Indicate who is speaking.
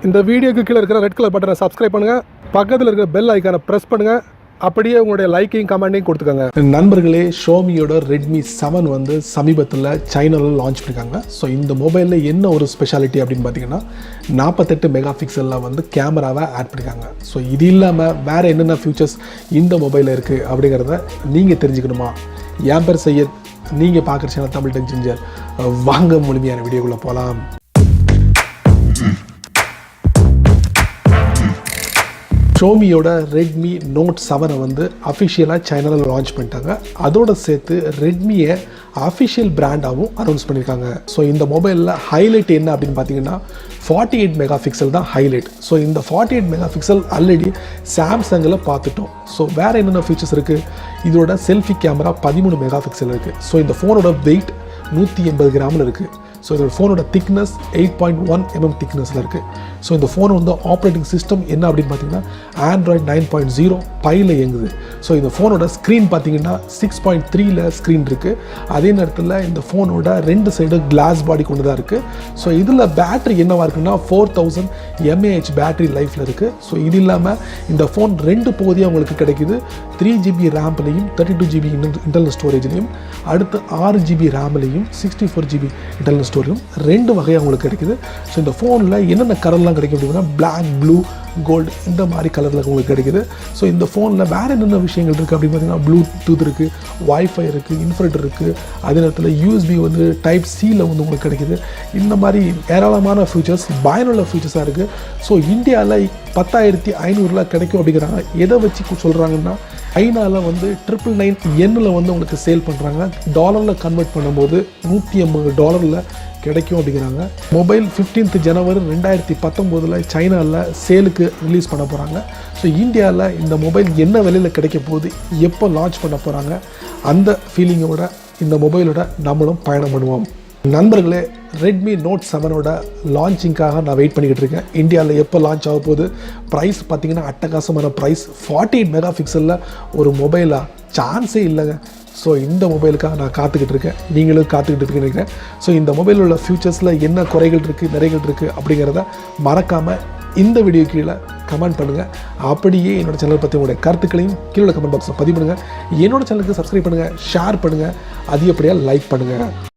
Speaker 1: இந்த வீடியோக்கு கீழே இருக்கிற ரெட் கலர் பட்டனை சப்ஸ்கிரைப் பண்ணுங்கள், பக்கத்தில் இருக்கிற பெல் ஐக்கானை ப்ரெஸ் பண்ணுங்கள், அப்படியே உங்களுடைய லைக்கையும் கமெண்ட்டையும் கொடுத்துக்கோங்க. நண்பர்களே, ஷோமியோட ரெட்மி 7 வந்து சமீபத்தில் சைனாவில் லான்ச் பண்ணியிருக்காங்க. ஸோ இந்த மொபைலில் என்ன ஒரு ஸ்பெஷாலிட்டி அப்படின்னு பார்த்தீங்கன்னா 48 மெகா பிக்சலில் வந்து கேமராவை ஆட் பண்ணியிருக்காங்க. ஸோ இது இல்லாமல் வேறு என்னென்ன ஃபியூச்சர்ஸ் இந்த மொபைலில் இருக்குது அப்படிங்கிறத நீங்கள் தெரிஞ்சுக்கணுமா? என் பேர் சையத், நீங்கள் பார்க்குற சேனல் தமிழ் டெக் ஜிஞ்சர். வாங்க முழுமையான வீடியோக்குள்ளே போகலாம். ஷோமியோட ரெட்மி நோட் 7 வந்து அஃபிஷியலாக சைனாவில் லான்ச் பண்ணிட்டாங்க. அதோடு சேர்த்து ரெட்மியை அஃபிஷியல் பிராண்டாகவும் அனௌன்ஸ் பண்ணியிருக்காங்க. ஸோ இந்த மொபைலில் ஹைலைட் என்ன அப்படின்னு பார்த்தீங்கன்னா 48 மெகா பிக்சல் தான் ஹைலைட். ஸோ இந்த 48 மெகா பிக்சல் ஆல்ரெடி சாம்சங்கில் பார்த்துட்டோம். ஸோ வேறு என்னென்ன ஃபீச்சர்ஸ் இருக்குது? இதோட செல்ஃபி கேமரா 13 மெகா பிக்சல் இருக்குது. ஸோ இந்த ஃபோனோட வெயிட் 180 கிராமில் இருக்குது. ஸோ இந்த ஃபோனோட திக்னஸ் 8.1 mm திக்னஸில் இருக்குது. ஸோ இந்த ஃபோன் வந்து ஆப்ரேட்டிங் சிஸ்டம் என்ன அப்படின்னு பார்த்தீங்கன்னா ஆண்ட்ராய்ட் 9.0 பையில் இயங்குது. ஸோ இந்த ஃபோனோட ஸ்க்ரீன் பார்த்தீங்கன்னா 6.3 ஸ்க்ரீன் இருக்குது. அதே நேரத்தில் இந்த ஃபோனோட 2 சைடு கிளாஸ் பாடி கொண்டு தான் இருக்குது. ஸோ இதில் பேட்டரி என்னவாக இருக்குன்னா 4000 mAh பேட்டரி லைஃப்பில் இருக்குது. ஸோ இது இல்லாமல் இந்த ஃபோன் 2 பகுதியாக உங்களுக்கு கிடைக்குது. 3GB ரேம்லையும் 32GB இன்டர்னல் ஸ்டோரேஜ்லையும், அடுத்து 6GB ரேம்லையும் 64GB இன்டர்னல் ஸ்டோரேஜும் 2 வகையாக உங்களுக்கு கிடைக்குது. ஸோ இந்த ஃபோனில் என்னென்ன கலர்லாம் கிடைக்கும் அப்படின்னா பிளாக், ப்ளூ, கோல்டு இந்த மாதிரி கலரில் உங்களுக்கு கிடைக்குது. ஸோ இந்த ஃபோனில் வேறு என்னென்ன விஷயங்கள் இருக்குது அப்படின்னு பார்த்தீங்கன்னா ப்ளூடூத் இருக்குது, வைஃபை இருக்குது, இன்ஃபினிட்டர் இருக்குது. அதே நேரத்தில் USB வந்து டைப் சியில் வந்து உங்களுக்கு கிடைக்குது. இந்த மாதிரி ஏராளமான ஃபியூச்சர்ஸ், பயனுள்ள ஃபியூச்சர்ஸாக இருக்குது. ஸோ இந்தியாவில் 10,500 கிடைக்கும் அப்படிங்கிறாங்க. எதை வச்சு சொல்கிறாங்கன்னா ஐநாவில் வந்து $999 வந்து உங்களுக்கு சேல் பண்ணுறாங்க. டாலரில் கன்வெர்ட் பண்ணும்போது $180 கிடைக்கும் அப்படிங்கிறாங்க. மொபைல் 15 ஜனவரி 2019 சைனாவில் சேலுக்கு ரிலீஸ் பண்ண போகிறாங்க. ஸோ இந்தியாவில் இந்த மொபைல் என்ன விலையில் கிடைக்க போகுது, எப்போ லான்ச் பண்ண போகிறாங்க, அந்த ஃபீலிங்கோட இந்த மொபைலோட நம்மளும் பயணம் பண்ணுவோம். நண்பர்களே, ரெட்மி நோட் 7 லான்ச்சிங்காக நான் வெயிட் பண்ணிக்கிட்டு இருக்கேன். இந்தியாவில் எப்போ லான்ச் ஆக போகுது? ப்ரைஸ் பார்த்தீங்கன்னா அட்டகாசமான ப்ரைஸ். 48 மெகா பிக்சலில் ஒரு மொபைலாக சான்ஸே இல்லைங்க. ஸோ இந்த மொபைலுக்காக நான் காத்துக்கிட்டு இருக்கேன், நீங்களும் காத்துக்கிட்டு இருக்கேன்னு நினைக்கிறேன். ஸோ இந்த மொபைலில் உள்ள ஃபியூச்சர்ஸில் என்ன குறைகள் இருக்குது, நிறைகள் இருக்குது அப்படிங்கிறத மறக்காமல் இந்த வீடியோ கீழே கமெண்ட் பண்ணுங்கள். அப்படியே என்னோட சேனல் பற்றி உங்களுடைய கருத்துக்களையும் கீழே கமெண்ட் பாக்ஸில் பதிவு பண்ணுங்கள். என்னோட சேனலுக்கு சப்ஸ்கிரைப் பண்ணுங்கள், ஷேர் பண்ணுங்கள், அதிகப்படியாக லைக் பண்ணுங்கள்.